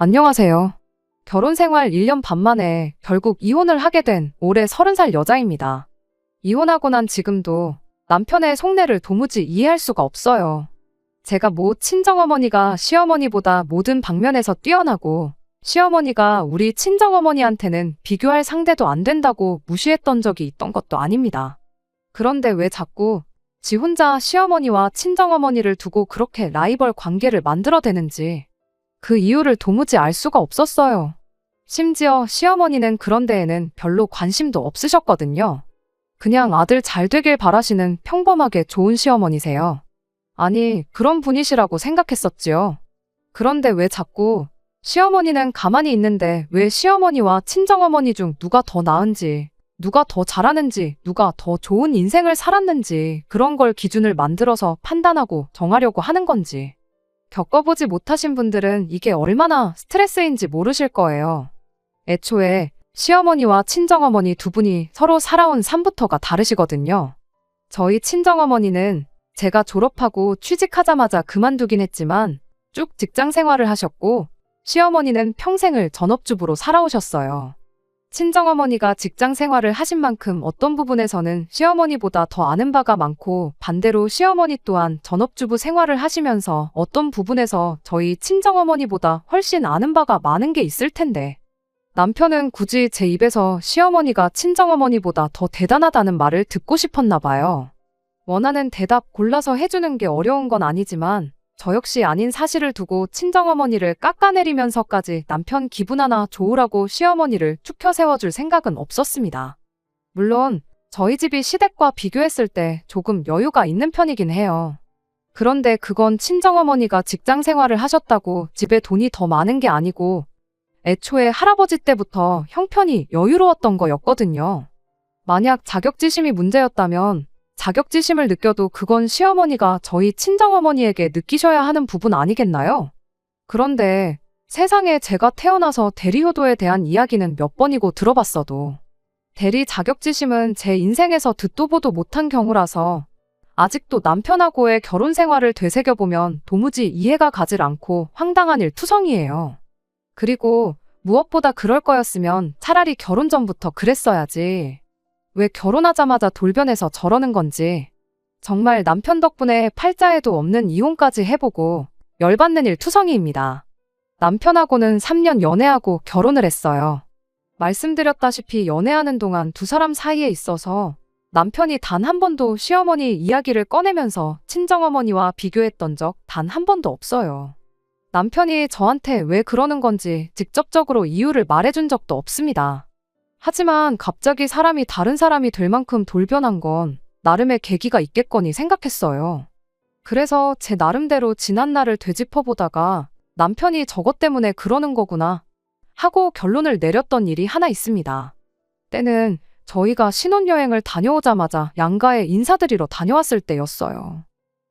안녕하세요. 결혼 생활 1년 반 만에 결국 이혼을 하게 된 올해 30살 여자입니다. 이혼하고 난 지금도 남편의 속내를 도무지 이해할 수가 없어요. 제가 친정어머니가 시어머니보다 모든 방면에서 뛰어나고 시어머니가 우리 친정어머니한테는 비교할 상대도 안 된다고 무시했던 적이 있던 것도 아닙니다. 그런데 왜 자꾸 지 혼자 시어머니와 친정어머니를 두고 그렇게 라이벌 관계를 만들어대는지 그 이유를 도무지 알 수가 없었어요. 심지어 시어머니는 그런 데에는 별로 관심도 없으셨거든요. 그냥 아들 잘 되길 바라시는 평범하게 좋은 시어머니세요. 아니, 그런 분이시라고 생각했었지요. 그런데 왜 자꾸 시어머니는 가만히 있는데 왜 시어머니와 친정어머니 중 누가 더 나은지, 누가 더 잘하는지, 누가 더 좋은 인생을 살았는지 그런 걸 기준을 만들어서 판단하고 정하려고 하는 건지. 겪어보지 못하신 분들은 이게 얼마나 스트레스인지 모르실 거예요. 애초에 시어머니와 친정어머니 두 분이 서로 살아온 삶부터가 다르시거든요. 저희 친정어머니는 제가 졸업하고 취직하자마자 그만두긴 했지만 쭉 직장 생활을 하셨고 시어머니는 평생을 전업주부로 살아오셨어요. 친정어머니가 직장 생활을 하신 만큼 어떤 부분에서는 시어머니보다 더 아는 바가 많고 반대로 시어머니 또한 전업주부 생활을 하시면서 어떤 부분에서 저희 친정어머니보다 훨씬 아는 바가 많은 게 있을 텐데 남편은 굳이 제 입에서 시어머니가 친정어머니보다 더 대단하다는 말을 듣고 싶었나 봐요. 원하는 대답 골라서 해주는 게 어려운 건 아니지만 저 역시 아닌 사실을 두고 친정어머니를 깎아내리면서까지 남편 기분 하나 좋으라고 시어머니를 추켜 세워줄 생각은 없었습니다. 물론 저희 집이 시댁과 비교했을 때 조금 여유가 있는 편이긴 해요. 그런데 그건 친정어머니가 직장 생활을 하셨다고 집에 돈이 더 많은 게 아니고 애초에 할아버지 때부터 형편이 여유로웠던 거였거든요. 만약 자격지심이 문제였다면 자격지심을 느껴도 그건 시어머니가 저희 친정어머니에게 느끼셔야 하는 부분 아니겠나요? 그런데 세상에 제가 태어나서 대리효도에 대한 이야기는 몇 번이고 들어봤어도 대리 자격지심은 제 인생에서 듣도 보도 못한 경우라서 아직도 남편하고의 결혼 생활을 되새겨보면 도무지 이해가 가질 않고 황당한 일투성이에요. 그리고 무엇보다 그럴 거였으면 차라리 결혼 전부터 그랬어야지. 왜 결혼하자마자 돌변해서 저러는 건지. 정말 남편 덕분에 팔자에도 없는 이혼까지 해보고 열받는 일투성이입니다. 남편하고는 3년 연애하고 결혼을 했어요. 말씀드렸다시피 연애하는 동안 두 사람 사이에 있어서 남편이 단 한 번도 시어머니 이야기를 꺼내면서 친정어머니와 비교했던 적 단 한 번도 없어요. 남편이 저한테 왜 그러는 건지 직접적으로 이유를 말해준 적도 없습니다. 하지만 갑자기 사람이 다른 사람이 될 만큼 돌변한 건 나름의 계기가 있겠거니 생각했어요. 그래서 제 나름대로 지난 날을 되짚어보다가 남편이 저것 때문에 그러는 거구나 하고 결론을 내렸던 일이 하나 있습니다. 때는 저희가 신혼여행을 다녀오자마자 양가에 인사드리러 다녀왔을 때였어요.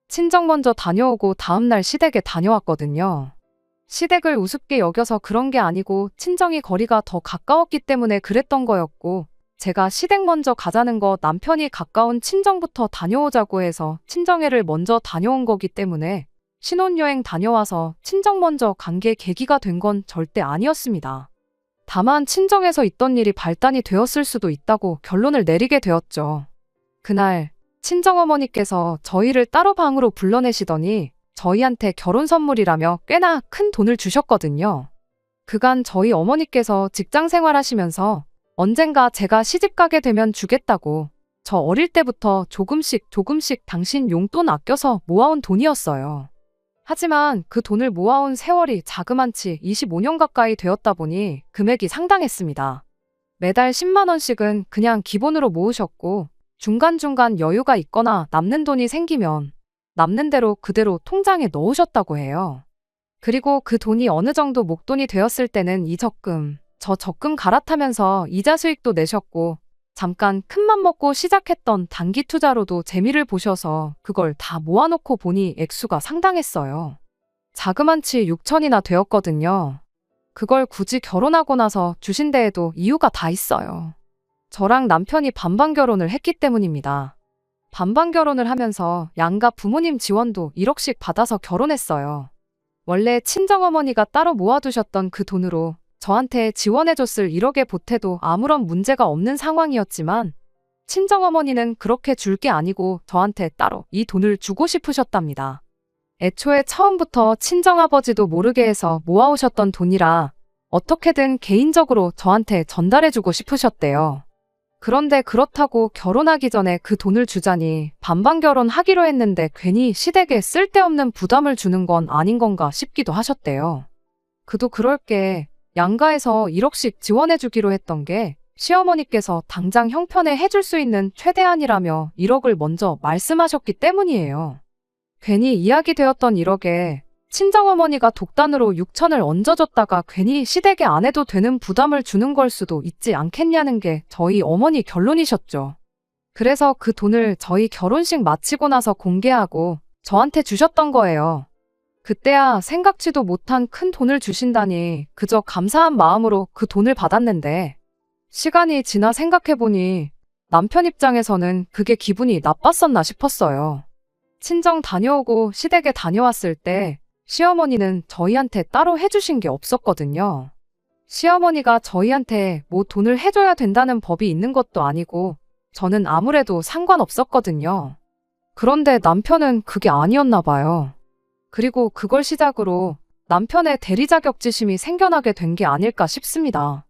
친정 먼저 다녀오고 다음날 시댁에 다녀왔거든요. 시댁을 우습게 여겨서 그런 게 아니고 친정이 거리가 더 가까웠기 때문에 그랬던 거였고 제가 시댁 먼저 가자는 거 남편이 가까운 친정부터 다녀오자고 해서 친정애를 먼저 다녀온 거기 때문에 신혼여행 다녀와서 친정 먼저 간 게 계기가 된 건 절대 아니었습니다. 다만 친정에서 있던 일이 발단이 되었을 수도 있다고 결론을 내리게 되었죠. 그날 친정어머니께서 저희를 따로 방으로 불러내시더니 저희한테 결혼 선물이라며 꽤나 큰 돈을 주셨거든요. 그간 저희 어머니께서 직장 생활하시면서 언젠가 제가 시집 가게 되면 주겠다고 저 어릴 때부터 조금씩 당신 용돈 아껴서 모아온 돈이었어요. 하지만 그 돈을 모아온 세월이 자그만치 25년 가까이 되었다 보니 금액이 상당했습니다. 매달 10만 원씩은 그냥 기본으로 모으셨고 중간중간 여유가 있거나 남는 돈이 생기면 남는 대로 그대로 통장에 넣으셨다고 해요. 그리고 그 돈이 어느 정도 목돈이 되었을 때는 이 적금, 저 적금 갈아타면서 이자 수익도 내셨고 잠깐 큰맘 먹고 시작했던 단기 투자로도 재미를 보셔서 그걸 다 모아놓고 보니 액수가 상당했어요. 자그만치 6천이나 되었거든요. 그걸 굳이 결혼하고 나서 주신 데에도 이유가 다 있어요. 저랑 남편이 반반 결혼을 했기 때문입니다. 반반 결혼을 하면서 양가 부모님 지원도 1억씩 받아서 결혼했어요. 원래 친정어머니가 따로 모아두셨던 그 돈으로 저한테 지원해줬을 1억의 보태도 아무런 문제가 없는 상황이었지만 친정어머니는 그렇게 줄 게 아니고 저한테 따로 이 돈을 주고 싶으셨답니다. 애초에 처음부터 친정아버지도 모르게 해서 모아오셨던 돈이라 어떻게든 개인적으로 저한테 전달해주고 싶으셨대요. 그런데 그렇다고 결혼하기 전에 그 돈을 주자니 반반 결혼하기로 했는데 괜히 시댁에 쓸데없는 부담을 주는 건 아닌 건가 싶기도 하셨대요. 그도 그럴 게 양가에서 1억씩 지원해주기로 했던 게 시어머니께서 당장 형편에 해줄 수 있는 최대한이라며 1억을 먼저 말씀하셨기 때문이에요. 괜히 이야기되었던 1억에 친정어머니가 독단으로 6천을 얹어줬다가 괜히 시댁에 안 해도 되는 부담을 주는 걸 수도 있지 않겠냐는 게 저희 어머니 결론이셨죠. 그래서 그 돈을 저희 결혼식 마치고 나서 공개하고 저한테 주셨던 거예요. 그때야 생각지도 못한 큰 돈을 주신다니 그저 감사한 마음으로 그 돈을 받았는데 시간이 지나 생각해보니 남편 입장에서는 그게 기분이 나빴었나 싶었어요. 친정 다녀오고 시댁에 다녀왔을 때 시어머니는 저희한테 따로 해주신 게 없었거든요. 시어머니가 저희한테 뭐 돈을 해줘야 된다는 법이 있는 것도 아니고 저는 아무래도 상관없었거든요. 그런데 남편은 그게 아니었나 봐요. 그리고 그걸 시작으로 남편의 대리자격지심이 생겨나게 된 게 아닐까 싶습니다.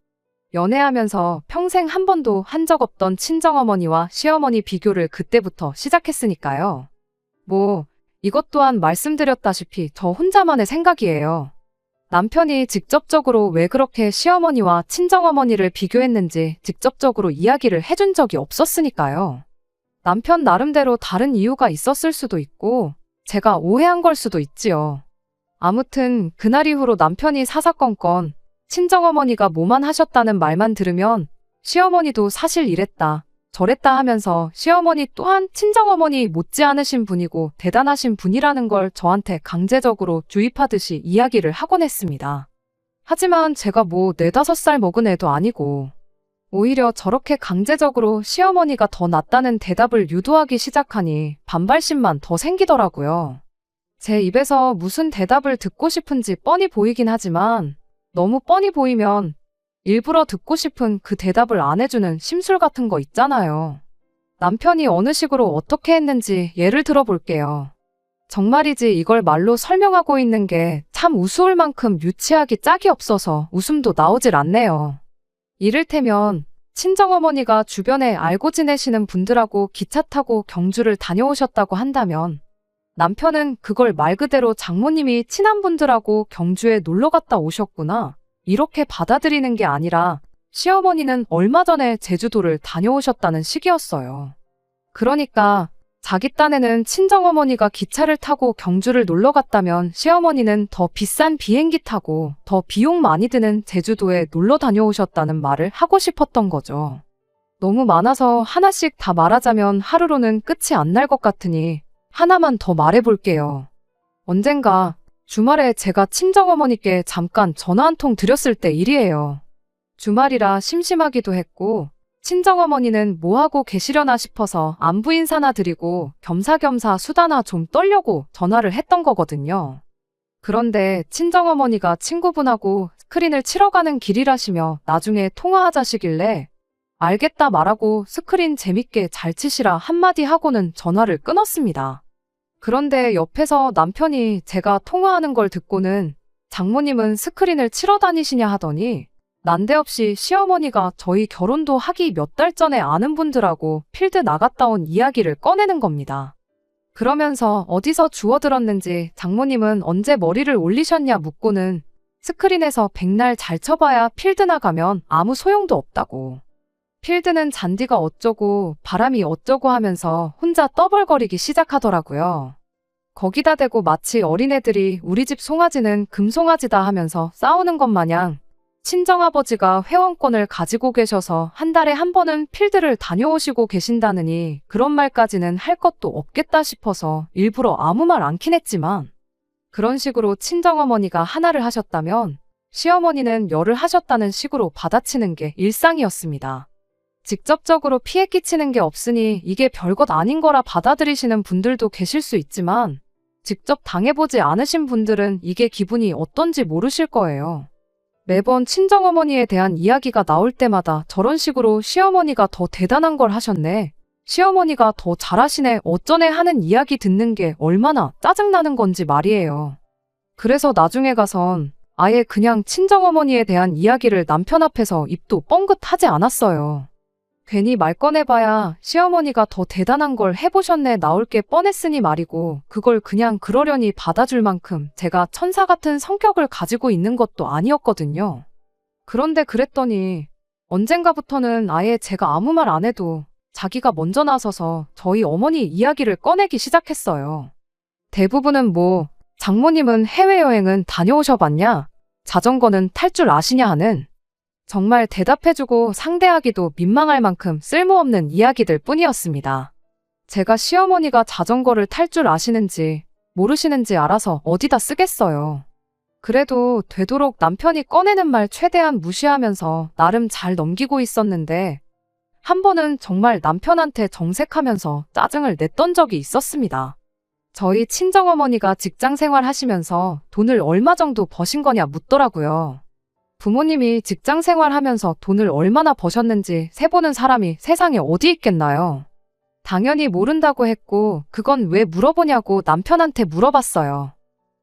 연애하면서 평생 한 번도 한 적 없던 친정어머니와 시어머니 비교를 그때부터 시작했으니까요. 이것 또한 말씀드렸다시피 저 혼자만의 생각이에요. 남편이 직접적으로 왜 그렇게 시어머니와 친정어머니를 비교했는지 직접적으로 이야기를 해준 적이 없었으니까요. 남편 나름대로 다른 이유가 있었을 수도 있고 제가 오해한 걸 수도 있지요. 아무튼 그날 이후로 남편이 사사건건 친정어머니가 뭐만 하셨다는 말만 들으면 시어머니도 사실 이랬다 저랬다 하면서 시어머니 또한 친정어머니 못지않으신 분이고 대단하신 분이라는 걸 저한테 강제적으로 주입하듯이 이야기를 하곤 했습니다. 하지만 제가 4-5살 먹은 애도 아니고 오히려 저렇게 강제적으로 시어머니가 더 낫다는 대답을 유도하기 시작하니 반발심만 더 생기더라고요. 제 입에서 무슨 대답을 듣고 싶은지 뻔히 보이긴 하지만 너무 뻔히 보이면 일부러 듣고 싶은 그 대답을 안 해주는 심술 같은 거 있잖아요. 남편이 어느 식으로 어떻게 했는지 예를 들어볼게요. 정말이지 이걸 말로 설명하고 있는 게 참 우스울 만큼 유치하기 짝이 없어서 웃음도 나오질 않네요. 이를테면 친정어머니가 주변에 알고 지내시는 분들하고 기차 타고 경주를 다녀오셨다고 한다면 남편은 그걸 말 그대로 장모님이 친한 분들하고 경주에 놀러 갔다 오셨구나 이렇게 받아들이는 게 아니라 시어머니는 얼마 전에 제주도를 다녀오셨다는 식이었어요. 그러니까 자기 딴에는 친정어머니가 기차를 타고 경주를 놀러 갔다면 시어머니는 더 비싼 비행기 타고 더 비용 많이 드는 제주도에 놀러 다녀오셨다는 말을 하고 싶었던 거죠. 너무 많아서 하나씩 다 말하자면 하루로는 끝이 안 날 것 같으니 하나만 더 말해볼게요. 언젠가 주말에 제가 친정어머니께 잠깐 전화 한 통 드렸을 때 일이에요. 주말이라 심심하기도 했고 친정어머니는 뭐하고 계시려나 싶어서 안부 인사나 드리고 겸사겸사 수다나 좀 떨려고 전화를 했던 거거든요. 그런데 친정어머니가 친구분하고 스크린을 치러 가는 길이라시며 나중에 통화하자시길래 알겠다 말하고 스크린 재밌게 잘 치시라 한마디 하고는 전화를 끊었습니다. 그런데 옆에서 남편이 제가 통화하는 걸 듣고는 장모님은 스크린을 치러 다니시냐 하더니 난데없이 시어머니가 저희 결혼도 하기 몇 달 전에 아는 분들하고 필드 나갔다 온 이야기를 꺼내는 겁니다. 그러면서 어디서 주워들었는지 장모님은 언제 머리를 올리셨냐 묻고는 스크린에서 백날 잘 쳐봐야 필드 나가면 아무 소용도 없다고. 필드는 잔디가 어쩌고 바람이 어쩌고 하면서 혼자 떠벌거리기 시작하더라고요. 거기다 대고 마치 어린애들이 우리 집 송아지는 금송아지다 하면서 싸우는 것 마냥 친정아버지가 회원권을 가지고 계셔서 한 달에 한 번은 필드를 다녀오시고 계신다느니 그런 말까지는 할 것도 없겠다 싶어서 일부러 아무 말 않긴 했지만 그런 식으로 친정어머니가 하나를 하셨다면 시어머니는 열을 하셨다는 식으로 받아치는 게 일상이었습니다. 직접적으로 피해 끼치는 게 없으니 이게 별것 아닌 거라 받아들이시는 분들도 계실 수 있지만 직접 당해보지 않으신 분들은 이게 기분이 어떤지 모르실 거예요. 매번 친정어머니에 대한 이야기가 나올 때마다 저런 식으로 시어머니가 더 대단한 걸 하셨네. 시어머니가 더 잘하시네. 어쩌네 하는 이야기 듣는 게 얼마나 짜증나는 건지 말이에요. 그래서 나중에 가선 아예 그냥 친정어머니에 대한 이야기를 남편 앞에서 입도 뻥긋하지 않았어요. 괜히 말 꺼내봐야 시어머니가 더 대단한 걸 해보셨네 나올 게 뻔했으니 말이고 그걸 그냥 그러려니 받아줄 만큼 제가 천사 같은 성격을 가지고 있는 것도 아니었거든요. 그런데 그랬더니 언젠가부터는 아예 제가 아무 말 안 해도 자기가 먼저 나서서 저희 어머니 이야기를 꺼내기 시작했어요. 대부분은 장모님은 해외여행은 다녀오셔봤냐? 자전거는 탈 줄 아시냐 하는 정말 대답해주고 상대하기도 민망할 만큼 쓸모없는 이야기들 뿐이었습니다. 제가 시어머니가 자전거를 탈 줄 아시는지 모르시는지 알아서 어디다 쓰겠어요. 그래도 되도록 남편이 꺼내는 말 최대한 무시하면서 나름 잘 넘기고 있었는데 한 번은 정말 남편한테 정색하면서 짜증을 냈던 적이 있었습니다. 저희 친정어머니가 직장 생활 하시면서 돈을 얼마 정도 버신 거냐 묻더라고요. 부모님이 직장 생활하면서 돈을 얼마나 버셨는지 세보는 사람이 세상에 어디 있겠나요? 당연히 모른다고 했고 그건 왜 물어보냐고 남편한테 물어봤어요.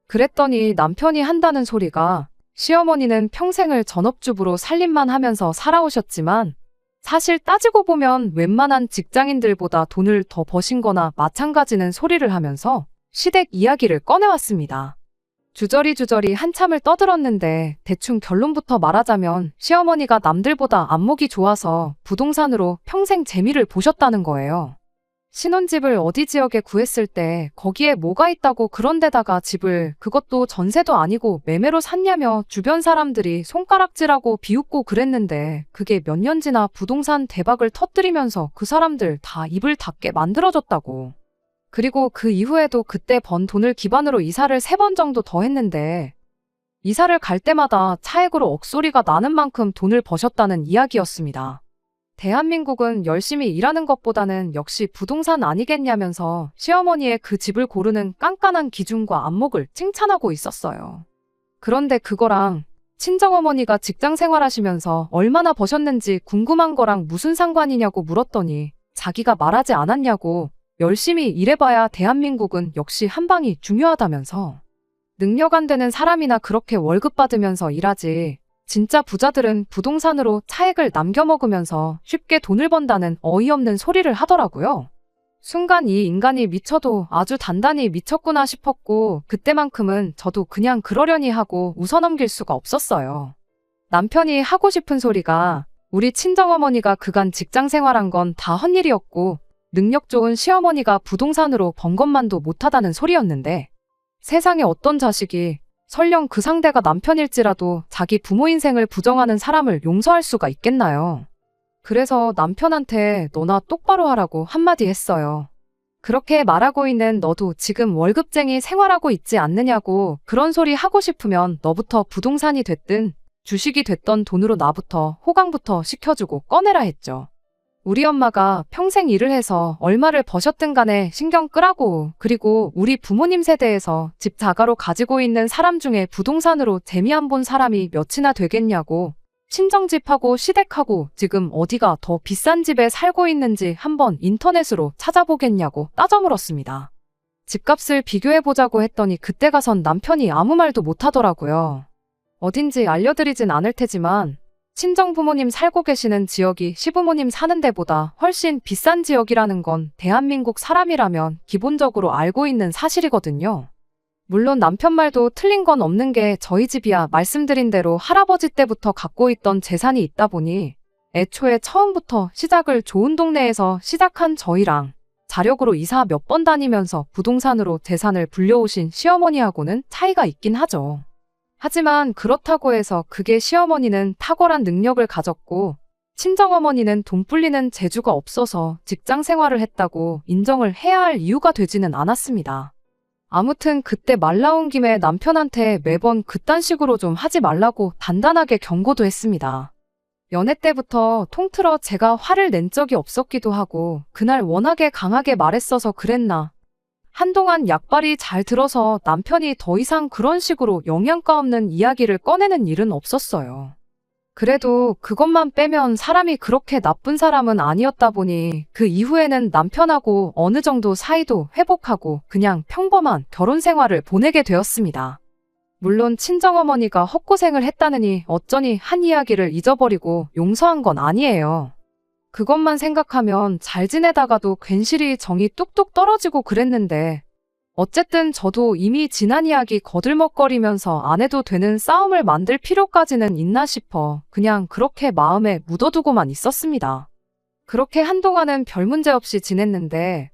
그랬더니 남편이 한다는 소리가 시어머니는 평생을 전업주부로 살림만 하면서 살아오셨지만 사실 따지고 보면 웬만한 직장인들보다 돈을 더 버신 거나 마찬가지는 소리를 하면서 시댁 이야기를 꺼내왔습니다. 주저리 한참을 떠들었는데 대충 결론부터 말하자면 시어머니가 남들보다 안목이 좋아서 부동산으로 평생 재미를 보셨다는 거예요. 신혼집을 어디 지역에 구했을 때 거기에 뭐가 있다고 그런 데다가 집을 그것도 전세도 아니고 매매로 샀냐며 주변 사람들이 손가락질하고 비웃고 그랬는데 그게 몇 년 지나 부동산 대박을 터뜨리면서 그 사람들 다 입을 닫게 만들어줬다고. 그리고 그 이후에도 그때 번 돈을 기반으로 이사를 3번 정도 더 했는데 이사를 갈 때마다 차액으로 억소리가 나는 만큼 돈을 버셨다는 이야기였습니다. 대한민국은 열심히 일하는 것보다는 역시 부동산 아니겠냐면서 시어머니의 그 집을 고르는 깐깐한 기준과 안목을 칭찬하고 있었어요. 그런데 그거랑 친정어머니가 직장 생활하시면서 얼마나 버셨는지 궁금한 거랑 무슨 상관이냐고 물었더니 자기가 말하지 않았냐고 열심히 일해봐야 대한민국은 역시 한방이 중요하다면서 능력 안 되는 사람이나 그렇게 월급 받으면서 일하지 진짜 부자들은 부동산으로 차액을 남겨먹으면서 쉽게 돈을 번다는 어이없는 소리를 하더라고요. 순간 이 인간이 미쳐도 아주 단단히 미쳤구나 싶었고 그때만큼은 저도 그냥 그러려니 하고 웃어넘길 수가 없었어요. 남편이 하고 싶은 소리가 우리 친정어머니가 그간 직장 생활한 건 다 헛일이었고 능력 좋은 시어머니가 부동산으로 번 것만도 못하다는 소리였는데 세상에 어떤 자식이 설령 그 상대가 남편일지라도 자기 부모 인생을 부정하는 사람을 용서할 수가 있겠나요? 그래서 남편한테 너나 똑바로 하라고 한마디 했어요. 그렇게 말하고 있는 너도 지금 월급쟁이 생활하고 있지 않느냐고 그런 소리 하고 싶으면 너부터 부동산이 됐든 주식이 됐던 돈으로 나부터 호강부터 시켜주고 꺼내라 했죠. 우리 엄마가 평생 일을 해서 얼마를 버셨든 간에 신경 끄라고. 그리고 우리 부모님 세대에서 집 자가로 가지고 있는 사람 중에 부동산으로 재미 안 본 사람이 몇이나 되겠냐고. 친정집하고 시댁하고 지금 어디가 더 비싼 집에 살고 있는지 한번 인터넷으로 찾아보겠냐고 따져 물었습니다. 집값을 비교해보자고 했더니 그때 가선 남편이 아무 말도 못하더라고요. 어딘지 알려드리진 않을 테지만 친정 부모님 살고 계시는 지역이 시부모님 사는 데보다 훨씬 비싼 지역이라는 건 대한민국 사람이라면 기본적으로 알고 있는 사실이거든요. 물론 남편 말도 틀린 건 없는 게 저희 집이야 말씀드린 대로 할아버지 때부터 갖고 있던 재산이 있다 보니 애초에 처음부터 시작을 좋은 동네에서 시작한 저희랑 자력으로 이사 몇 번 다니면서 부동산으로 재산을 불려오신 시어머니하고는 차이가 있긴 하죠. 하지만 그렇다고 해서 그게 시어머니는 탁월한 능력을 가졌고 친정어머니는 돈 불리는 재주가 없어서 직장 생활을 했다고 인정을 해야 할 이유가 되지는 않았습니다. 아무튼 그때 말 나온 김에 남편한테 매번 그딴 식으로 좀 하지 말라고 단단하게 경고도 했습니다. 연애 때부터 통틀어 제가 화를 낸 적이 없었기도 하고 그날 워낙에 강하게 말했어서 그랬나. 한동안 약발이 잘 들어서 남편이 더 이상 그런 식으로 영양가 없는 이야기를 꺼내는 일은 없었어요. 그래도 그것만 빼면 사람이 그렇게 나쁜 사람은 아니었다 보니 그 이후에는 남편하고 어느 정도 사이도 회복하고 그냥 평범한 결혼 생활을 보내게 되었습니다. 물론 친정어머니가 헛고생을 했다느니 어쩌니 한 이야기를 잊어버리고 용서한 건 아니에요. 그것만 생각하면 잘 지내다가도 괜시리 정이 뚝뚝 떨어지고 그랬는데 어쨌든 저도 이미 지난 이야기 거들먹거리면서 안 해도 되는 싸움을 만들 필요까지는 있나 싶어 그냥 그렇게 마음에 묻어두고만 있었습니다. 그렇게 한동안은 별 문제 없이 지냈는데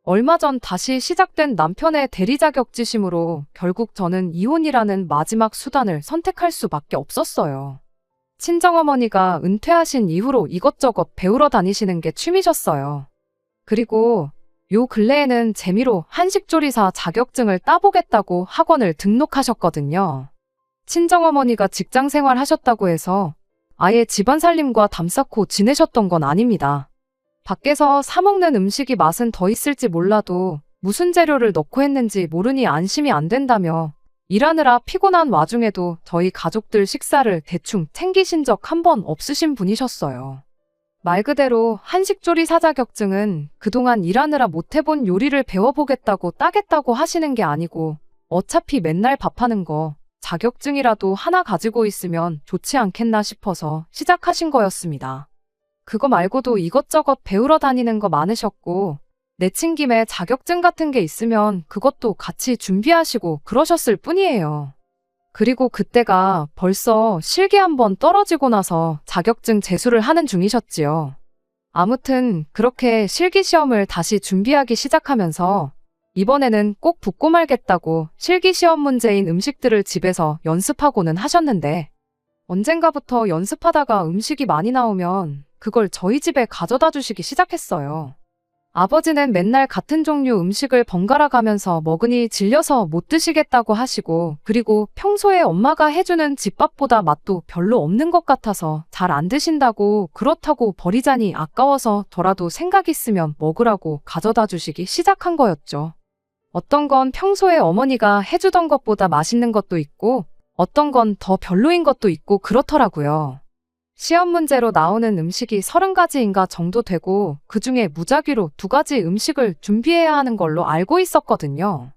얼마 전 다시 시작된 남편의 대리자격지심으로 결국 저는 이혼이라는 마지막 수단을 선택할 수밖에 없었어요. 친정어머니가 은퇴하신 이후로 이것저것 배우러 다니시는 게 취미셨어요. 그리고 요 근래에는 재미로 한식조리사 자격증을 따보겠다고 학원을 등록하셨거든요. 친정어머니가 직장생활 하셨다고 해서 아예 집안 살림과 담쌓고 지내셨던 건 아닙니다. 밖에서 사 먹는 음식이 맛은 더 있을지 몰라도 무슨 재료를 넣고 했는지 모르니 안심이 안 된다며 일하느라 피곤한 와중에도 저희 가족들 식사를 대충 챙기신 적 한 번 없으신 분이셨어요. 말 그대로 한식조리사 자격증은 그동안 일하느라 못 해본 요리를 배워보겠다고 따겠다고 하시는 게 아니고 어차피 맨날 밥하는 거 자격증이라도 하나 가지고 있으면 좋지 않겠나 싶어서 시작하신 거였습니다. 그거 말고도 이것저것 배우러 다니는 거 많으셨고 내친 김에 자격증 같은 게 있으면 그것도 같이 준비하시고 그러셨을 뿐이에요. 그리고 그때가 벌써 실기 한번 떨어지고 나서 자격증 재수를 하는 중이셨지요. 아무튼 그렇게 실기 시험을 다시 준비하기 시작하면서 이번에는 꼭 붙고 말겠다고 실기 시험 문제인 음식들을 집에서 연습하고는 하셨는데 언젠가부터 연습하다가 음식이 많이 나오면 그걸 저희 집에 가져다 주시기 시작했어요. 아버지는 맨날 같은 종류 음식을 번갈아 가면서 먹으니 질려서 못 드시겠다고 하시고 그리고 평소에 엄마가 해주는 집밥보다 맛도 별로 없는 것 같아서 잘 안 드신다고 그렇다고 버리자니 아까워서 더라도 생각 있으면 먹으라고 가져다 주시기 시작한 거였죠. 어떤 건 평소에 어머니가 해주던 것보다 맛있는 것도 있고 어떤 건 더 별로인 것도 있고 그렇더라고요. 시험 문제로 나오는 음식이 30가지인가 정도 되고 그중에 무작위로 2가지 음식을 준비해야 하는 걸로 알고 있었거든요.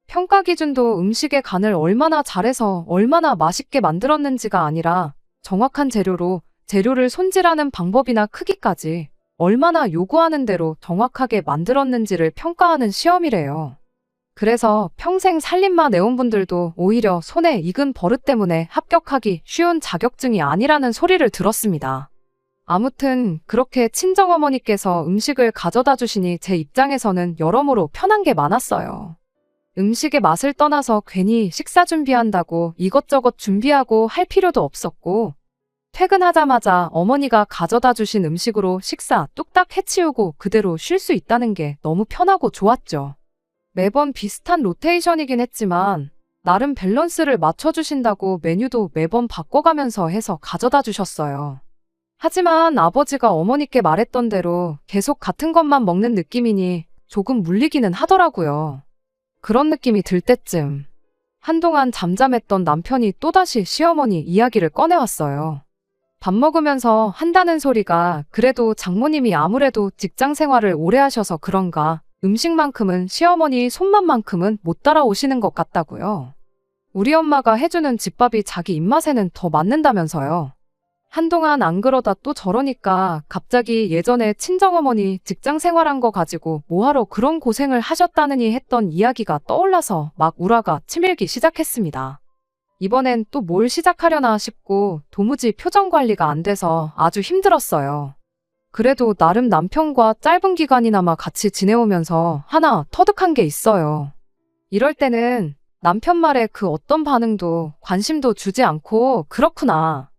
평가 기준도 음식의 간을 얼마나 잘해서 얼마나 맛있게 만들었는지가 아니라 정확한 재료를 손질하는 방법이나 크기까지 얼마나 요구하는 대로 정확하게 만들었는지를 평가하는 시험이래요. 그래서 평생 살림만 해온 분들도 오히려 손에 익은 버릇 때문에 합격하기 쉬운 자격증이 아니라는 소리를 들었습니다. 아무튼 그렇게 친정어머니께서 음식을 가져다 주시니 제 입장에서는 여러모로 편한 게 많았어요. 음식의 맛을 떠나서 괜히 식사 준비한다고 이것저것 준비하고 할 필요도 없었고 퇴근하자마자 어머니가 가져다 주신 음식으로 식사 뚝딱 해치우고 그대로 쉴 수 있다는 게 너무 편하고 좋았죠. 매번 비슷한 로테이션이긴 했지만 나름 밸런스를 맞춰주신다고 메뉴도 매번 바꿔가면서 해서 가져다 주셨어요. 하지만 아버지가 어머니께 말했던 대로 계속 같은 것만 먹는 느낌이니 조금 물리기는 하더라고요. 그런 느낌이 들 때쯤 한동안 잠잠했던 남편이 또다시 시어머니 이야기를 꺼내왔어요. 밥 먹으면서 한다는 소리가 그래도 장모님이 아무래도 직장 생활을 오래 하셔서 그런가 음식만큼은 시어머니 손맛만큼은 못 따라오시는 것 같다고요. 우리 엄마가 해주는 집밥이 자기 입맛에는 더 맞는다면서요. 한동안 안 그러다 또 저러니까 갑자기 예전에 친정어머니 직장 생활한 거 가지고 뭐하러 그런 고생을 하셨다느니 했던 이야기가 떠올라서 막 울화가 치밀기 시작했습니다. 이번엔 또 뭘 시작하려나 싶고 도무지 표정 관리가 안 돼서 아주 힘들었어요. 그래도 나름 남편과 짧은 기간이나마 같이 지내오면서 하나 터득한 게 있어요. 이럴 때는 남편 말에 그 어떤 반응도 관심도 주지 않고 그렇구나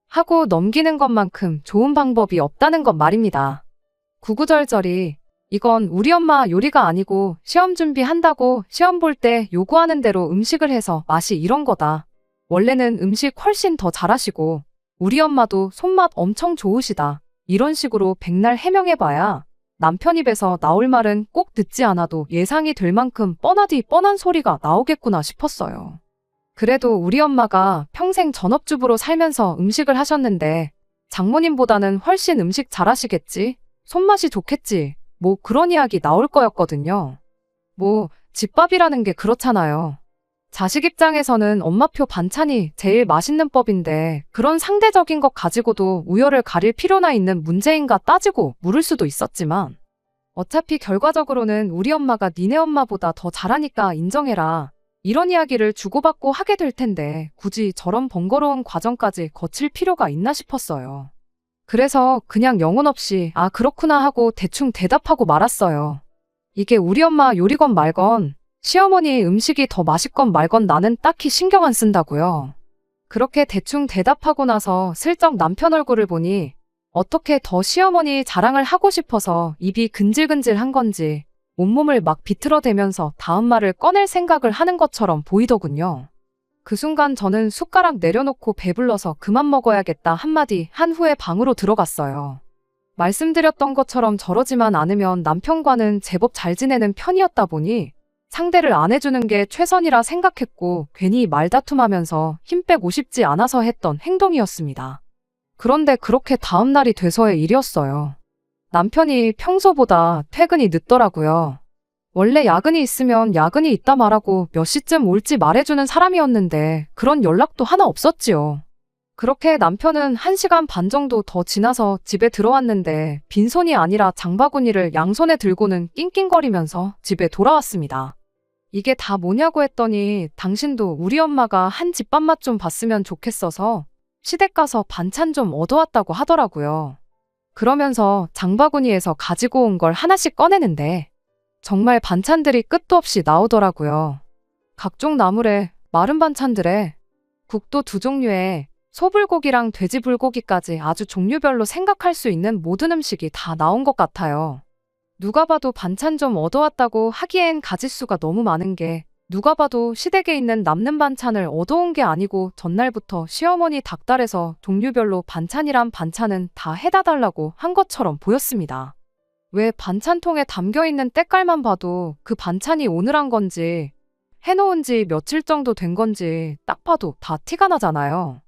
하고 넘기는 것만큼 좋은 방법이 없다는 것 말입니다. 구구절절히 이건 우리 엄마 요리가 아니고 시험 준비한다고 시험 볼 때 요구하는 대로 음식을 해서 맛이 이런 거다. 원래는 음식 훨씬 더 잘하시고 우리 엄마도 손맛 엄청 좋으시다. 이런 식으로 백날 해명해봐야 남편 입에서 나올 말은 꼭 듣지 않아도 예상이 될 만큼 뻔하디 뻔한 소리가 나오겠구나 싶었어요. 그래도 우리 엄마가 평생 전업주부로 살면서 음식을 하셨는데 장모님보다는 훨씬 음식 잘하시겠지? 손맛이 좋겠지? 뭐 그런 이야기 나올 거였거든요. 뭐 집밥이라는 게 그렇잖아요. 자식 입장에서는 엄마표 반찬이 제일 맛있는 법인데 그런 상대적인 것 가지고도 우열을 가릴 필요나 있는 문제인가 따지고 물을 수도 있었지만 어차피 결과적으로는 우리 엄마가 니네 엄마보다 더 잘하니까 인정해라. 이런 이야기를 주고받고 하게 될 텐데 굳이 저런 번거로운 과정까지 거칠 필요가 있나 싶었어요. 그래서 그냥 영혼 없이 아 그렇구나 하고 대충 대답하고 말았어요. 이게 우리 엄마 요리건 말건 시어머니 음식이 더 맛있건 말건 나는 딱히 신경 안 쓴다고요. 그렇게 대충 대답하고 나서 슬쩍 남편 얼굴을 보니 어떻게 더 시어머니 자랑을 하고 싶어서 입이 근질근질한 건지 온몸을 막 비틀어대면서 다음 말을 꺼낼 생각을 하는 것처럼 보이더군요. 그 순간 저는 숟가락 내려놓고 배불러서 그만 먹어야겠다 한마디 한 후에 방으로 들어갔어요. 말씀드렸던 것처럼 저러지만 않으면 남편과는 제법 잘 지내는 편이었다 보니 상대를 안 해주는 게 최선이라 생각했고 괜히 말다툼하면서 힘 빼고 싶지 않아서 했던 행동이었습니다. 그런데 그렇게 다음 날이 돼서의 일이었어요. 남편이 평소보다 퇴근이 늦더라고요. 원래 야근이 있으면 야근이 있다 말하고 몇 시쯤 올지 말해주는 사람이었는데 그런 연락도 하나 없었지요. 그렇게 남편은 1시간 반 정도 더 지나서 집에 들어왔는데 빈손이 아니라 장바구니를 양손에 들고는 낑낑거리면서 집에 돌아왔습니다. 이게 다 뭐냐고 했더니 당신도 우리 엄마가 한 집밥 맛 좀 봤으면 좋겠어서 시댁 가서 반찬 좀 얻어왔다고 하더라고요. 그러면서 장바구니에서 가지고 온 걸 하나씩 꺼내는데 정말 반찬들이 끝도 없이 나오더라고요. 각종 나물에 마른 반찬들에 국도 2종류에 소불고기랑 돼지불고기까지 아주 종류별로 생각할 수 있는 모든 음식이 다 나온 것 같아요. 누가 봐도 반찬 좀 얻어왔다고 하기엔 가짓수가 너무 많은 게 누가 봐도 시댁에 있는 남는 반찬을 얻어온 게 아니고 전날부터 시어머니 닭달에서 종류별로 반찬이란 반찬은 다 해다 달라고 한 것처럼 보였습니다. 왜 반찬통에 담겨있는 때깔만 봐도 그 반찬이 오늘 한 건지 해놓은 지 며칠 정도 된 건지 딱 봐도 다 티가 나잖아요.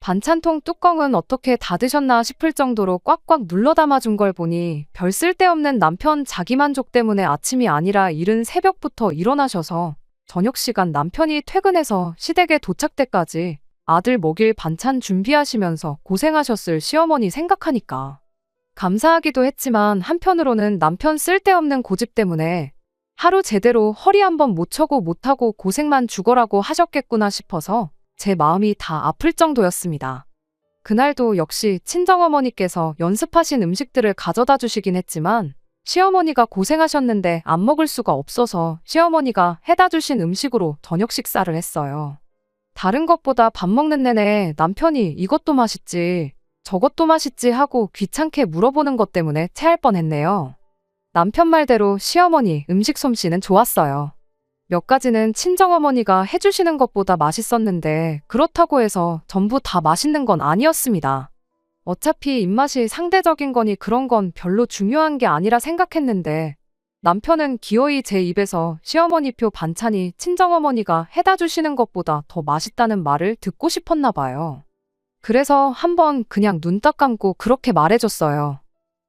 반찬통 뚜껑은 어떻게 닫으셨나 싶을 정도로 꽉꽉 눌러 담아준 걸 보니 별 쓸데없는 남편 자기만족 때문에 아침이 아니라 이른 새벽부터 일어나셔서 저녁 시간 남편이 퇴근해서 시댁에 도착 때까지 아들 먹일 반찬 준비하시면서 고생하셨을 시어머니 생각하니까 감사하기도 했지만 한편으로는 남편 쓸데없는 고집 때문에 하루 제대로 허리 한번 못 쳐고 못하고 고생만 죽어라고 하셨겠구나 싶어서 제 마음이 다 아플 정도였습니다. 그날도 역시 친정어머니께서 연습하신 음식들을 가져다 주시긴 했지만 시어머니가 고생하셨는데 안 먹을 수가 없어서 시어머니가 해다 주신 음식으로 저녁 식사를 했어요. 다른 것보다 밥 먹는 내내 남편이 이것도 맛있지, 저것도 맛있지 하고 귀찮게 물어보는 것 때문에 체할 뻔했네요. 남편 말대로 시어머니 음식 솜씨는 좋았어요. 몇 가지는 친정어머니가 해주시는 것보다 맛있었는데 그렇다고 해서 전부 다 맛있는 건 아니었습니다. 어차피 입맛이 상대적인 거니 그런 건 별로 중요한 게 아니라 생각했는데 남편은 기어이 제 입에서 시어머니표 반찬이 친정어머니가 해다 주시는 것보다 더 맛있다는 말을 듣고 싶었나 봐요. 그래서 한번 그냥 눈 딱 감고 그렇게 말해줬어요.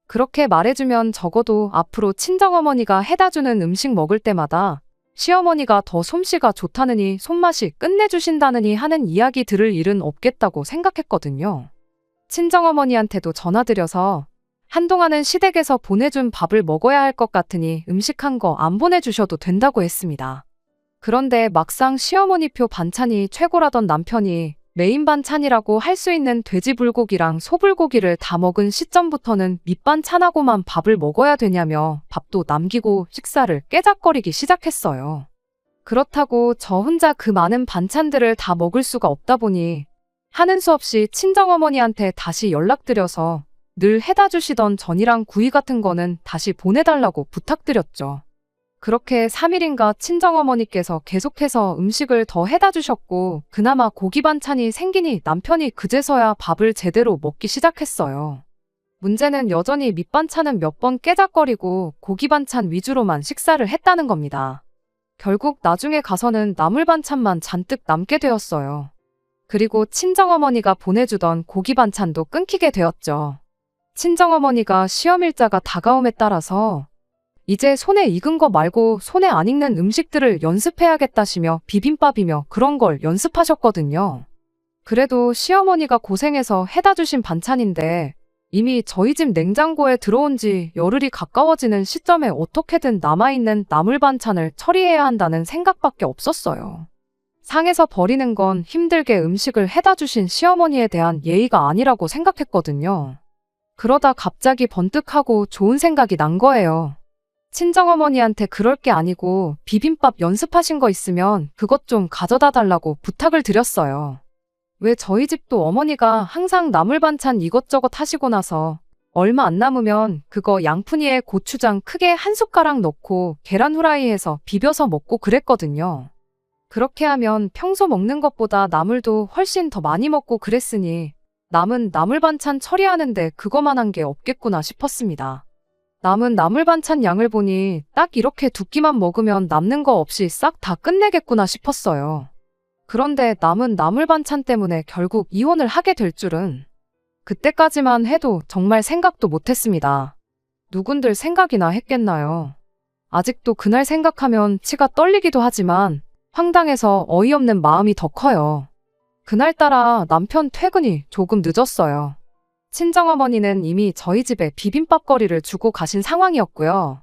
그렇게 말해주면 적어도 앞으로 친정어머니가 해다 주는 음식 먹을 때마다 시어머니가 더 솜씨가 좋다느니 손맛이 끝내주신다느니 하는 이야기 들을 일은 없겠다고 생각했거든요. 친정어머니한테도 전화드려서 한동안은 시댁에서 보내준 밥을 먹어야 할 것 같으니 음식한 거 안 보내주셔도 된다고 했습니다. 그런데 막상 시어머니표 반찬이 최고라던 남편이 메인 반찬이라고 할 수 있는 돼지불고기랑 소불고기를 다 먹은 시점부터는 밑반찬하고만 밥을 먹어야 되냐며 밥도 남기고 식사를 깨작거리기 시작했어요. 그렇다고 저 혼자 그 많은 반찬들을 다 먹을 수가 없다 보니 하는 수 없이 친정어머니한테 다시 연락드려서 늘 해다 주시던 전이랑 구이 같은 거는 다시 보내달라고 부탁드렸죠. 그렇게 3일인가 친정어머니께서 계속해서 음식을 더 해다 주셨고 그나마 고기 반찬이 생기니 남편이 그제서야 밥을 제대로 먹기 시작했어요. 문제는 여전히 밑반찬은 몇 번 깨작거리고 고기 반찬 위주로만 식사를 했다는 겁니다. 결국 나중에 가서는 나물 반찬만 잔뜩 남게 되었어요. 그리고 친정어머니가 보내주던 고기 반찬도 끊기게 되었죠. 친정어머니가 시험일자가 다가옴에 따라서 이제 손에 익은 거 말고 손에 안 익는 음식들을 연습해야겠다시며 비빔밥이며 그런 걸 연습하셨거든요. 그래도 시어머니가 고생해서 해다 주신 반찬인데 이미 저희 집 냉장고에 들어온 지 열흘이 가까워지는 시점에 어떻게든 남아있는 나물 반찬을 처리해야 한다는 생각밖에 없었어요. 상해서 버리는 건 힘들게 음식을 해다 주신 시어머니에 대한 예의가 아니라고 생각했거든요. 그러다 갑자기 번뜩하고 좋은 생각이 난 거예요. 친정어머니한테 그럴 게 아니고 비빔밥 연습하신 거 있으면 그것 좀 가져다 달라고 부탁을 드렸어요. 왜 저희 집도 어머니가 항상 나물 반찬 이것저것 하시고 나서 얼마 안 남으면 그거 양푼이에 고추장 크게 한 숟가락 넣고 계란 후라이해서 비벼서 먹고 그랬거든요. 그렇게 하면 평소 먹는 것보다 나물도 훨씬 더 많이 먹고 그랬으니 남은 나물 반찬 처리하는데 그거만한 게 없겠구나 싶었습니다. 남은 나물 반찬 양을 보니 딱 이렇게 두 끼만 먹으면 남는 거 없이 싹 다 끝내겠구나 싶었어요. 그런데 남은 나물 반찬 때문에 결국 이혼을 하게 될 줄은 그때까지만 해도 정말 생각도 못했습니다. 누군들 생각이나 했겠나요? 아직도 그날 생각하면 치가 떨리기도 하지만 황당해서 어이없는 마음이 더 커요. 그날따라 남편 퇴근이 조금 늦었어요. 친정어머니는 이미 저희 집에 비빔밥거리를 주고 가신 상황이었고요.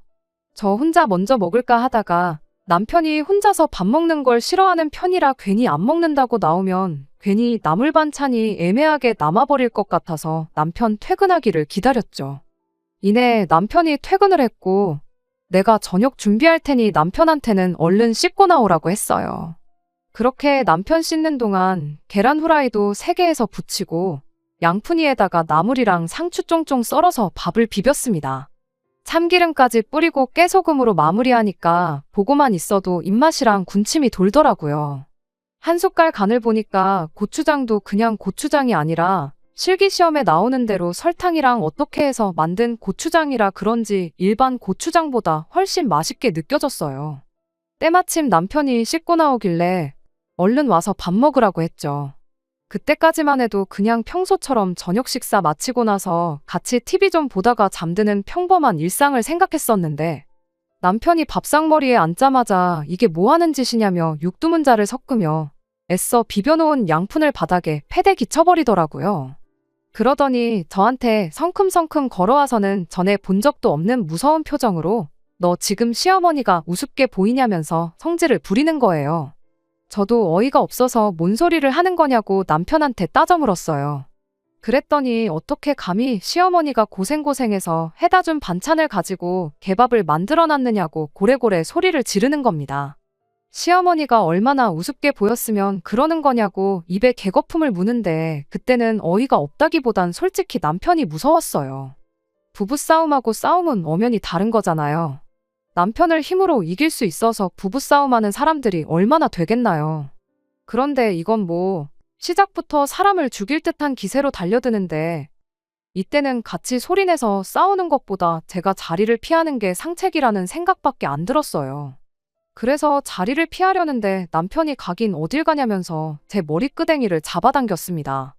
저 혼자 먼저 먹을까 하다가 남편이 혼자서 밥 먹는 걸 싫어하는 편이라 괜히 안 먹는다고 나오면 괜히 나물 반찬이 애매하게 남아버릴 것 같아서 남편 퇴근하기를 기다렸죠. 이내 남편이 퇴근을 했고 내가 저녁 준비할 테니 남편한테는 얼른 씻고 나오라고 했어요. 그렇게 남편 씻는 동안 계란 후라이도 3개에서 부치고 양푼이에다가 나물이랑 상추 쫑쫑 썰어서 밥을 비볐습니다. 참기름까지 뿌리고 깨소금으로 마무리하니까 보고만 있어도 입맛이랑 군침이 돌더라고요. 한 숟갈 간을 보니까 고추장도 그냥 고추장이 아니라 실기시험에 나오는 대로 설탕이랑 어떻게 해서 만든 고추장이라 그런지 일반 고추장보다 훨씬 맛있게 느껴졌어요. 때마침 남편이 씻고 나오길래 얼른 와서 밥 먹으라고 했죠. 그때까지만 해도 그냥 평소처럼 저녁 식사 마치고 나서 같이 TV 좀 보다가 잠드는 평범한 일상을 생각했었는데 남편이 밥상머리에 앉자마자 이게 뭐 하는 짓이냐며 육두문자를 섞으며 애써 비벼놓은 양푼을 바닥에 패대기 쳐버리더라고요. 그러더니 저한테 성큼성큼 걸어와서는 전에 본 적도 없는 무서운 표정으로 너 지금 시어머니가 우습게 보이냐면서 성질을 부리는 거예요. 저도 어이가 없어서 뭔 소리를 하는 거냐고 남편한테 따져 물었어요. 그랬더니 어떻게 감히 시어머니가 고생고생해서 해다 준 반찬을 가지고 개밥을 만들어 놨느냐고 고래고래 소리를 지르는 겁니다. 시어머니가 얼마나 우습게 보였으면 그러는 거냐고 입에 개거품을 무는데 그때는 어이가 없다기보단 솔직히 남편이 무서웠어요. 부부싸움하고 싸움은 엄연히 다른 거잖아요. 남편을 힘으로 이길 수 있어서 부부싸움하는 사람들이 얼마나 되겠나요. 그런데 이건 뭐 시작부터 사람을 죽일 듯한 기세로 달려드는데 이때는 같이 소리내서 싸우는 것보다 제가 자리를 피하는 게 상책이라는 생각밖에 안 들었어요. 그래서 자리를 피하려는데 남편이 가긴 어딜 가냐면서 제 머리끄댕이를 잡아당겼습니다.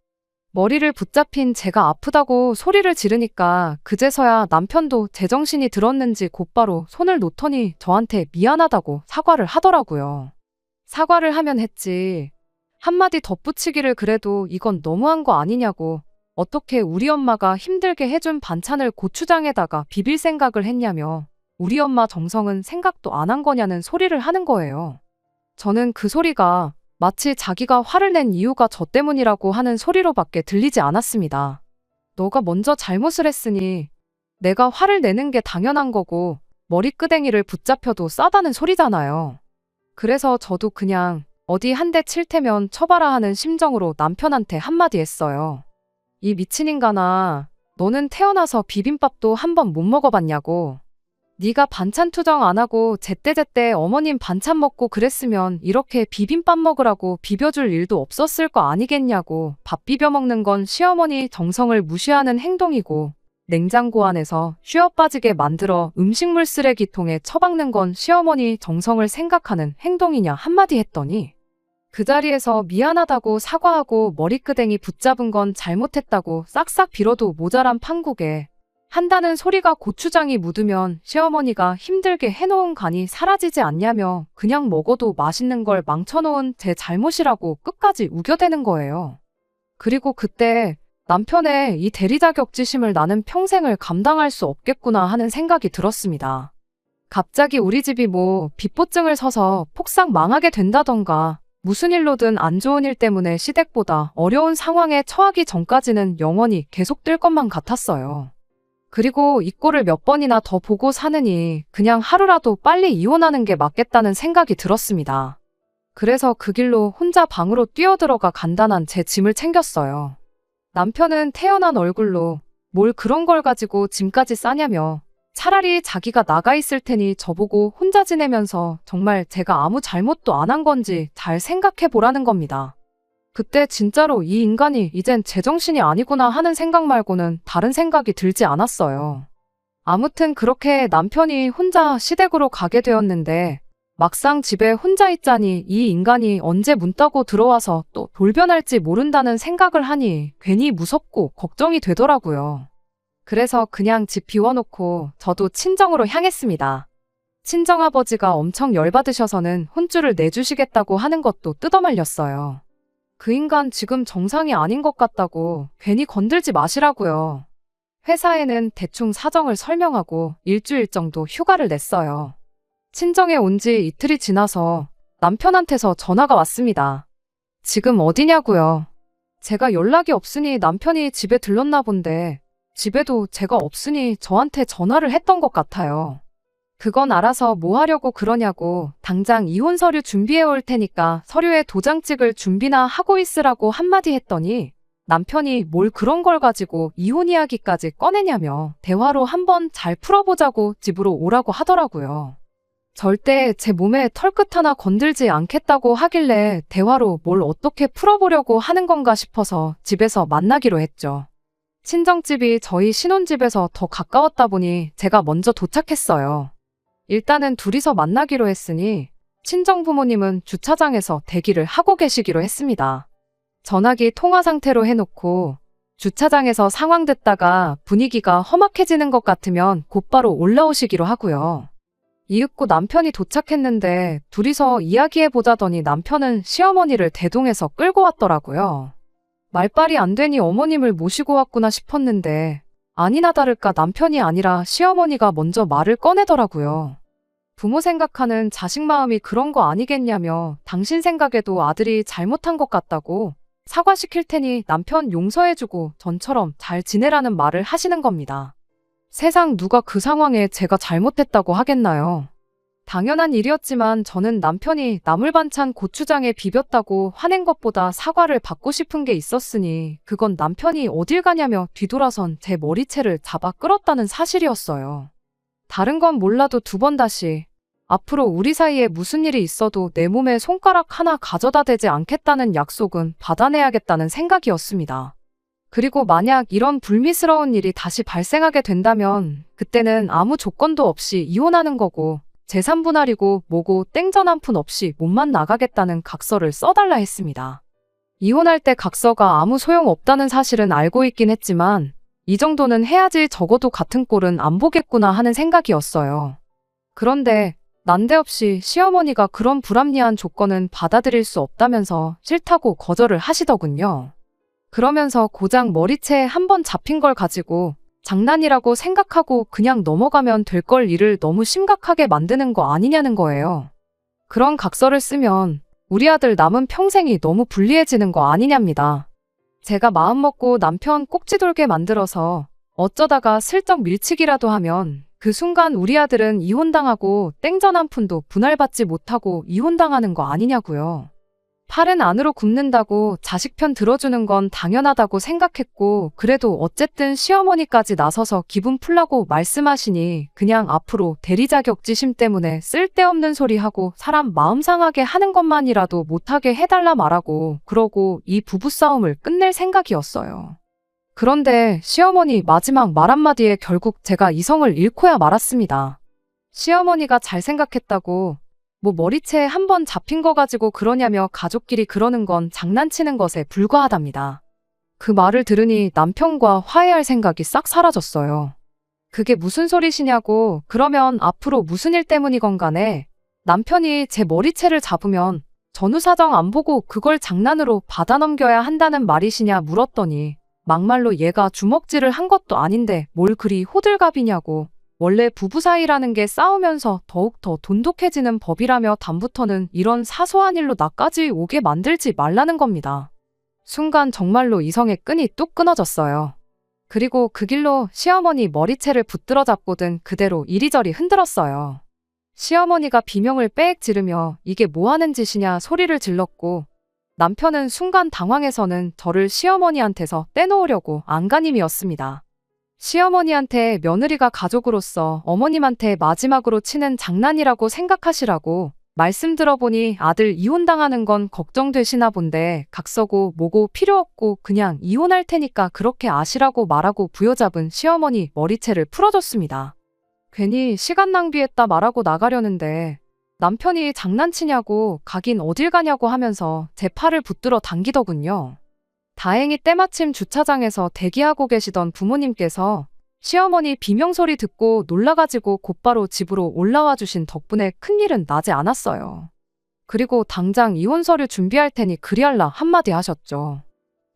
머리를 붙잡힌 제가 아프다고 소리를 지르니까 그제서야 남편도 제정신이 들었는지 곧바로 손을 놓더니 저한테 미안하다고 사과를 하더라고요. 사과를 하면 했지. 한마디 덧붙이기를 그래도 이건 너무한 거 아니냐고 어떻게 우리 엄마가 힘들게 해준 반찬을 고추장에다가 비빌 생각을 했냐며 우리 엄마 정성은 생각도 안 한 거냐는 소리를 하는 거예요. 저는 그 소리가 마치 자기가 화를 낸 이유가 저 때문이라고 하는 소리로밖에 들리지 않았습니다. 너가 먼저 잘못을 했으니 내가 화를 내는 게 당연한 거고 머리끄댕이를 붙잡혀도 싸다는 소리잖아요. 그래서 저도 그냥 어디 한 대 칠 테면 쳐봐라 하는 심정으로 남편한테 한마디 했어요. 이 미친 인간아, 너는 태어나서 비빔밥도 한 번 못 먹어봤냐고. 네가 반찬 투정 안 하고 제때제때 어머님 반찬 먹고 그랬으면 이렇게 비빔밥 먹으라고 비벼줄 일도 없었을 거 아니겠냐고. 밥 비벼 먹는 건 시어머니 정성을 무시하는 행동이고 냉장고 안에서 쉬어 빠지게 만들어 음식물 쓰레기통에 처박는 건 시어머니 정성을 생각하는 행동이냐 한마디 했더니 그 자리에서 미안하다고 사과하고 머리끄댕이 붙잡은 건 잘못했다고 싹싹 빌어도 모자란 판국에 한다는 소리가 고추장이 묻으면 시어머니가 힘들게 해놓은 간이 사라지지 않냐며 그냥 먹어도 맛있는 걸 망쳐놓은 제 잘못이라고 끝까지 우겨대는 거예요. 그리고 그때 남편의 이 대리자격지심을 나는 평생을 감당할 수 없겠구나 하는 생각이 들었습니다. 갑자기 우리 집이 뭐 빚보증을 서서 폭삭 망하게 된다던가 무슨 일로든 안 좋은 일 때문에 시댁보다 어려운 상황에 처하기 전까지는 영원히 계속될 것만 같았어요. 그리고 이 꼴을 몇 번이나 더 보고 사느니 그냥 하루라도 빨리 이혼하는 게 맞겠다는 생각이 들었습니다. 그래서 그 길로 혼자 방으로 뛰어들어가 간단한 제 짐을 챙겼어요. 남편은 태연한 얼굴로 뭘 그런 걸 가지고 짐까지 싸냐며 차라리 자기가 나가 있을 테니 저보고 혼자 지내면서 정말 제가 아무 잘못도 안 한 건지 잘 생각해 보라는 겁니다. 그때 진짜로 이 인간이 이젠 제정신이 아니구나 하는 생각 말고는 다른 생각이 들지 않았어요. 아무튼 그렇게 남편이 혼자 시댁으로 가게 되었는데 막상 집에 혼자 있자니 이 인간이 언제 문 따고 들어와서 또 돌변할지 모른다는 생각을 하니 괜히 무섭고 걱정이 되더라고요. 그래서 그냥 집 비워놓고 저도 친정으로 향했습니다. 친정아버지가 엄청 열받으셔서는 혼쭐을 내주시겠다고 하는 것도 뜯어말렸어요. 그 인간 지금 정상이 아닌 것 같다고 괜히 건들지 마시라고요. 회사에는 대충 사정을 설명하고 일주일 정도 휴가를 냈어요. 친정에 온 지 이틀이 지나서 남편한테서 전화가 왔습니다. 지금 어디냐고요? 제가 연락이 없으니 남편이 집에 들렀나 본데 집에도 제가 없으니 저한테 전화를 했던 것 같아요. 그건 알아서 뭐 하려고 그러냐고 당장 이혼 서류 준비해 올 테니까 서류에 도장 찍을 준비나 하고 있으라고 한마디 했더니 남편이 뭘 그런 걸 가지고 이혼 이야기까지 꺼내냐며 대화로 한번 잘 풀어보자고 집으로 오라고 하더라고요. 절대 제 몸에 털끝 하나 건들지 않겠다고 하길래 대화로 뭘 어떻게 풀어보려고 하는 건가 싶어서 집에서 만나기로 했죠. 친정집이 저희 신혼집에서 더 가까웠다 보니 제가 먼저 도착했어요. 일단은 둘이서 만나기로 했으니 친정부모님은 주차장에서 대기를 하고 계시기로 했습니다. 전화기 통화 상태로 해놓고 주차장에서 상황 듣다가 분위기가 험악해지는 것 같으면 곧바로 올라오시기로 하고요. 이윽고 남편이 도착했는데 둘이서 이야기해보자더니 남편은 시어머니를 대동해서 끌고 왔더라고요. 말빨이 안 되니 어머님을 모시고 왔구나 싶었는데 아니나 다를까 남편이 아니라 시어머니가 먼저 말을 꺼내더라고요. 부모 생각하는 자식 마음이 그런 거 아니겠냐며 당신 생각에도 아들이 잘못한 것 같다고 사과시킬 테니 남편 용서해주고 전처럼 잘 지내라는 말을 하시는 겁니다. 세상 누가 그 상황에 제가 잘못했다고 하겠나요? 당연한 일이었지만 저는 남편이 나물 반찬 고추장에 비볐다고 화낸 것보다 사과를 받고 싶은 게 있었으니 그건 남편이 어딜 가냐며 뒤돌아선 제 머리채를 잡아 끌었다는 사실이었어요. 다른 건 몰라도 두 번 다시 앞으로 우리 사이에 무슨 일이 있어도 내 몸에 손가락 하나 가져다 대지 않겠다는 약속은 받아내야겠다는 생각이었습니다. 그리고 만약 이런 불미스러운 일이 다시 발생하게 된다면 그때는 아무 조건도 없이 이혼하는 거고 재산 분할이고 뭐고 땡전 한 푼 없이 몸만 나가겠다는 각서를 써달라 했습니다. 이혼할 때 각서가 아무 소용 없다는 사실은 알고 있긴 했지만 이 정도는 해야지 적어도 같은 꼴은 안 보겠구나 하는 생각이었어요. 그런데 난데없이 시어머니가 그런 불합리한 조건은 받아들일 수 없다면서 싫다고 거절을 하시더군요. 그러면서 고작 머리채에 한 번 잡힌 걸 가지고 장난이라고 생각하고 그냥 넘어가면 될 걸 일을 너무 심각하게 만드는 거 아니냐는 거예요. 그런 각서를 쓰면 우리 아들 남은 평생이 너무 불리해지는 거 아니냐입니다. 제가 마음먹고 남편 꼭지 돌게 만들어서 어쩌다가 슬쩍 밀치기라도 하면 그 순간 우리 아들은 이혼당하고 땡전 한 푼도 분할받지 못하고 이혼당하는 거 아니냐고요. 팔은 안으로 굽는다고 자식 편 들어주는 건 당연하다고 생각했고 그래도 어쨌든 시어머니까지 나서서 기분 풀라고 말씀하시니 그냥 앞으로 대리자격지심 때문에 쓸데없는 소리 하고 사람 마음 상하게 하는 것만이라도 못하게 해달라 말하고 그러고 이 부부싸움을 끝낼 생각이었어요. 그런데 시어머니 마지막 말 한마디에 결국 제가 이성을 잃고야 말았습니다. 시어머니가 잘 생각했다고 뭐 머리채에 한 번 잡힌 거 가지고 그러냐며 가족끼리 그러는 건 장난치는 것에 불과하답니다. 그 말을 들으니 남편과 화해할 생각이 싹 사라졌어요. 그게 무슨 소리시냐고, 그러면 앞으로 무슨 일 때문이건 간에 남편이 제 머리채를 잡으면 전후 사정 안 보고 그걸 장난으로 받아넘겨야 한다는 말이시냐 물었더니 막말로 얘가 주먹질을 한 것도 아닌데 뭘 그리 호들갑이냐고, 원래 부부 사이라는 게 싸우면서 더욱 더 돈독해지는 법이라며 다음부터는 이런 사소한 일로 나까지 오게 만들지 말라는 겁니다. 순간 정말로 이성의 끈이 뚝 끊어졌어요. 그리고 그 길로 시어머니 머리채를 붙들어 잡고든 그대로 이리저리 흔들었어요. 시어머니가 비명을 빽 지르며 이게 뭐 하는 짓이냐 소리를 질렀고, 남편은 순간 당황해서는 저를 시어머니한테서 떼놓으려고 안간힘이었습니다. 시어머니한테 며느리가 가족으로서 어머님한테 마지막으로 치는 장난이라고 생각하시라고 말씀 들어보니 아들 이혼당하는 건 걱정되시나 본데 각서고 뭐고 필요 없고 그냥 이혼할 테니까 그렇게 아시라고 말하고 부여잡은 시어머니 머리채를 풀어줬습니다. 괜히 시간 낭비했다 말하고 나가려는데 남편이 장난치냐고 가긴 어딜 가냐고 하면서 제 팔을 붙들어 당기더군요. 다행히 때마침 주차장에서 대기하고 계시던 부모님께서 시어머니 비명소리 듣고 놀라가지고 곧바로 집으로 올라와 주신 덕분에 큰일은 나지 않았어요. 그리고 당장 이혼 서류 준비할 테니 그리할라 한마디 하셨죠.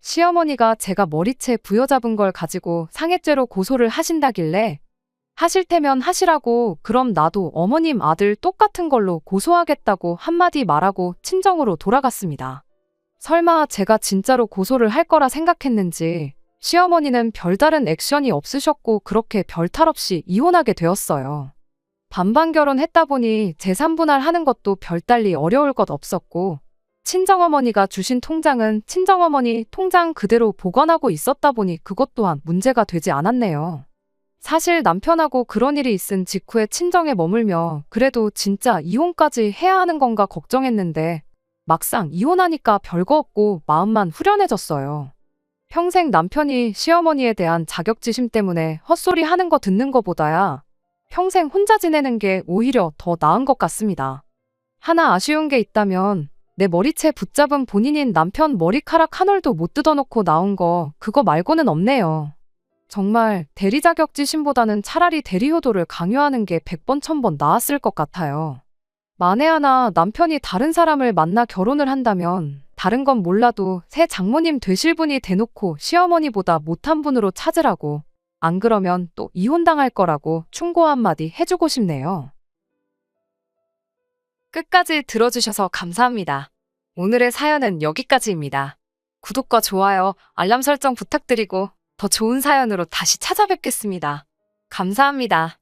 시어머니가 제가 머리채 부여잡은 걸 가지고 상해죄로 고소를 하신다길래 하실 테면 하시라고, 그럼 나도 어머님 아들 똑같은 걸로 고소하겠다고 한마디 말하고 친정으로 돌아갔습니다. 설마 제가 진짜로 고소를 할 거라 생각했는지 시어머니는 별다른 액션이 없으셨고 그렇게 별탈 없이 이혼하게 되었어요. 반반 결혼했다 보니 재산분할 하는 것도 별달리 어려울 것 없었고, 친정어머니가 주신 통장은 친정어머니 통장 그대로 보관하고 있었다 보니 그것 또한 문제가 되지 않았네요. 사실 남편하고 그런 일이 있은 직후에 친정에 머물며 그래도 진짜 이혼까지 해야 하는 건가 걱정했는데 막상 이혼하니까 별거 없고 마음만 후련해졌어요. 평생 남편이 시어머니에 대한 자격지심 때문에 헛소리 하는 거 듣는 거보다야 평생 혼자 지내는 게 오히려 더 나은 것 같습니다. 하나 아쉬운 게 있다면 내 머리채 붙잡은 본인인 남편 머리카락 한 올도 못 뜯어놓고 나온 거, 그거 말고는 없네요. 정말 대리 자격지심보다는 차라리 대리 효도를 강요하는 게 100번 1000번 나았을 것 같아요. 만에 하나 남편이 다른 사람을 만나 결혼을 한다면 다른 건 몰라도 새 장모님 되실 분이 대놓고 시어머니보다 못한 분으로 찾으라고, 안 그러면 또 이혼당할 거라고 충고 한마디 해주고 싶네요. 끝까지 들어주셔서 감사합니다. 오늘의 사연은 여기까지입니다. 구독과 좋아요, 알람 설정 부탁드리고 더 좋은 사연으로 다시 찾아뵙겠습니다. 감사합니다.